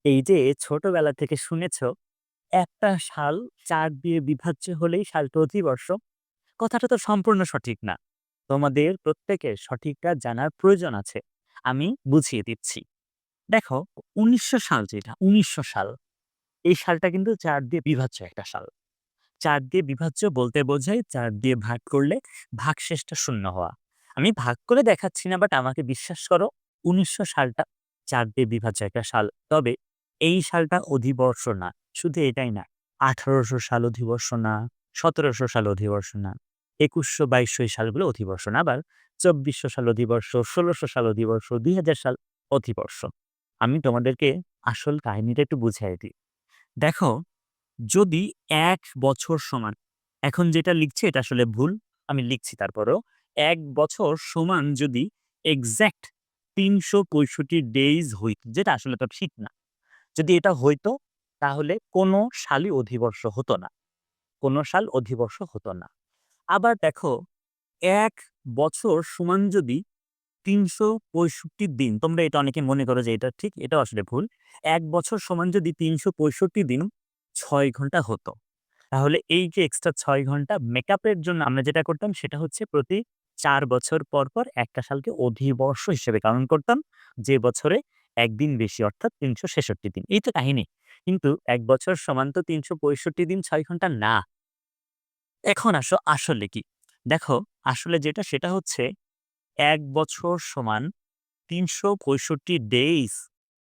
এই যে ছোটবেলা থেকে শুনেছ, একটা সাল ৪ দিয়ে বিভাজ্য হলেই সালটা অধিবর্ষ। কথাটা তো সম্পূর্ণ সঠিক না। তোমাদের প্রত্যেকের সঠিকটা জানার প্রয়োজন আছে। আমি বুঝিয়ে দিচ্ছি। দেখো ১৯০০ সাল যেটা ১৯০০ সাল, এই সালটা কিন্তু ৪ দিয়ে বিভাজ্য একটা সাল। ৪ দিয়ে বিভাজ্য বলতে বোঝায় ৪ দিয়ে ভাগ করলে ভাগশেষটা শূন্য হওয়া। আমি ভাগ করে দেখাচ্ছি না, বাট আমাকে বিশ্বাস করো, ১৯০০ সালটা ৪ দিয়ে বিভাজ্য একটা সাল। তবে এই সালটা অধিবর্ষ না। শুধু এটাই না, ১৮০০ সাল অধিবর্ষ না, ১৭০০ সাল অধিবর্ষ না, ২১০০-২২০০ এই সালগুলো অধিবর্ষ না। আবার ২৪০০ সাল অধিবর্ষ, ১৬০০ সাল অধিবর্ষ, ২০০০ সাল অধিবর্ষ। আমি তোমাদেরকে আসল কাহিনীটা একটু বুঝাই দিই। দেখো, যদি ১ বছর সমান, এখন যেটা লিখছি এটা আসলে ভুল। আমি লিখছি তারপরেও। ১ বছর সমান যদি এক্সাক্ট ৩৬৫ ডেইজ হইত, যেটা আসলে তো ঠিক না। যদি এটা হইতো তাহলে কোন সালই অধিবর্ষ হতো না। কোন সাল অধিবর্ষ হতো না। আবার দেখো, ১ বছর সমান যদি ৩৬৫ দিন, তোমরা এটা অনেকে মনে করো যে এটা ঠিক, এটাও আসলে ভুল। ১ বছর সমান যদি ৩৬৫ দিন ৬ ঘন্টা হতো। তাহলে এই যে এক্সট্রা ৬ ঘন্টা মেকআপের জন্য আমরা যেটা করতাম সেটা হচ্ছে প্রতি ৪ বছর পর একটা সালকে অধিবর্ষ হিসেবে কাউন্ট করতাম। যে বছরে ১ দিন বেশি, অর্থাৎ ৩৬৬ দিন। এই তো কাহিনী। কিন্তু ১ বছর সমান তো ৩৬৫ দিন ৬ ঘন্টা না। এখন আসো আসলে কি? দেখো, আসলে যেটা সেটা হচ্ছে ১ বছর সমান ৩৬৫ ডেইজ,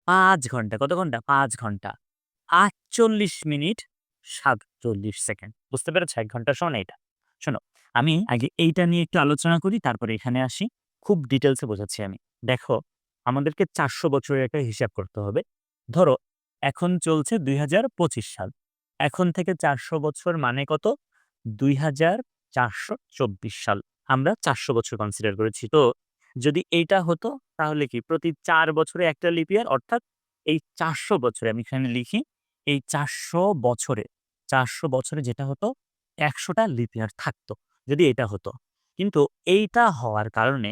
৫ ঘন্টা। কত ঘন্টা? ৫ ঘন্টা। ৪৮ মিনিট ৪৭ সেকেন্ড। বুঝতে পেরেছ? ১ ঘন্টা সমান এইটা। শোনো, আমি আগে এইটা নিয়ে একটু আলোচনা করি, তারপরে এখানে আসি। খুব ডিটেইলস এ বোঝাচ্ছি আমি। দেখো, আমাদেরকে ৪০০ বছরের একটা হিসাব করতে হবে। ধরো, এখন চলছে ২০২৫ সাল। এখন থেকে ৪০০ বছর মানে কত? ২৪২৪ সাল। আমরা ৪০০ বছর কনসিডার করেছি। তো যদি এইটা হতো তাহলে কি প্রতি ৪ বছরে একটা লিপ ইয়ার, অর্থাৎ এই ৪০০ বছরে আমি এখানে লিখি, এই ৪০০ বছরে যেটা হতো ১০০ টা লিপ ইয়ার থাকতো, যদি এটা হতো। কিন্তু এইটা হওয়ার কারণে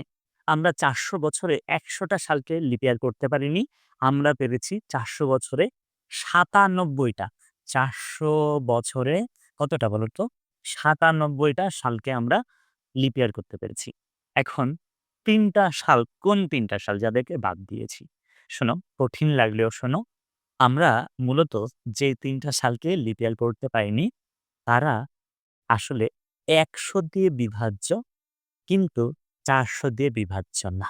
আমরা ৪০০ বছরে ১০০ টা সালকে লিপ ইয়ার করতে পারিনি। আমরা পেরেছি ৪০০ বছরে ৯৭ টা। ৪০০ বছরে কতটা বলো তো? ৯৭ টা সালকে আমরা লিপ ইয়ার করতে পেরেছি। এখন ৩ টা সাল, কোন ৩ টা সাল যাদেরকে বাদ দিয়েছি? শোনো, কঠিন লাগলেও শোনো। আমরা মূলত যে ৩ টা সালকে লিপ ইয়ার করতে পারিনি, তারা আসলে ১০০ দিয়ে বিভাজ্য, কিন্তু ৪০০ দিয়ে বিভাজ্য না।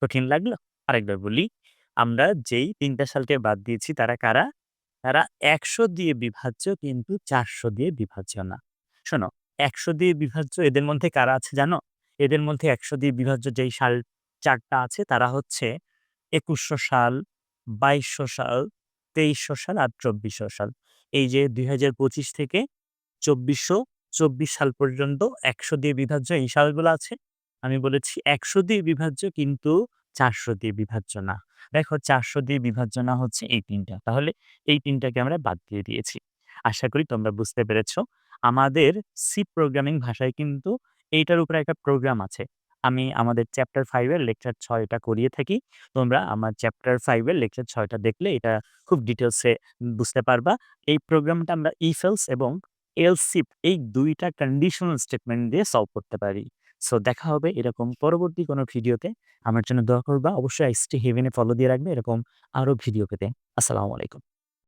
কঠিন লাগলো? আরেকবার বলি। আমরা যেই ৩ টা সালকে বাদ দিয়েছি তারা কারা? তারা ১০০ দিয়ে বিভাজ্য, কিন্তু ৪০০ দিয়ে বিভাজ্য না। শোনো, ১০০ দিয়ে বিভাজ্য এদের মধ্যে কারা আছে জানো? এদের মধ্যে ১০০ দিয়ে বিভাজ্য যেই সাল ৪ টা আছে তারা হচ্ছে ২১০০ সাল, ২২০০ সাল, ২৩০০ সাল আর ২৪০০ সাল। এই যে ২০২৫ থেকে ২৪২৪ সাল পর্যন্ত ১০০ দিয়ে বিভাজ্য এই সালগুলো আছে। আমি বলেছি ১০০ দিয়ে বিভাজ্য, কিন্তু ৪০০ দিয়ে বিভাজ্য না। দেখো, ৪০০ দিয়ে বিভাজ্য না হচ্ছে এই ৩ টা। তাহলে এই ৩ টাকে আমরা বাদ দিয়ে দিয়েছি। আশা করি তোমরা বুঝতে পেরেছ। আমাদের সি প্রোগ্রামিং ভাষায় কিন্তু এইটার উপরে একটা প্রোগ্রাম আছে। আমি আমাদের চ্যাপ্টার ৫ এর লেকচার ৬ টা করিয়ে থাকি। তোমরা আমার চ্যাপ্টার ৫ এর লেকচার ৬ টা দেখলে এটা খুব ডিটেইলস এ বুঝতে পারবা। এই প্রোগ্রামটা আমরা if else এবং else if এই ২ টা কন্ডিশনাল স্টেটমেন্ট দিয়ে সলভ করতে পারি। সো দেখা হবে এরকম পরবর্তী কোনো ভিডিওতে। আমার জন্য দোয়া করবা। অবশ্যই আইসটি হেভেন এ ফলো দিয়ে রাখবে এরকম আরো ভিডিও পেতে। আসসালামু আলাইকুম।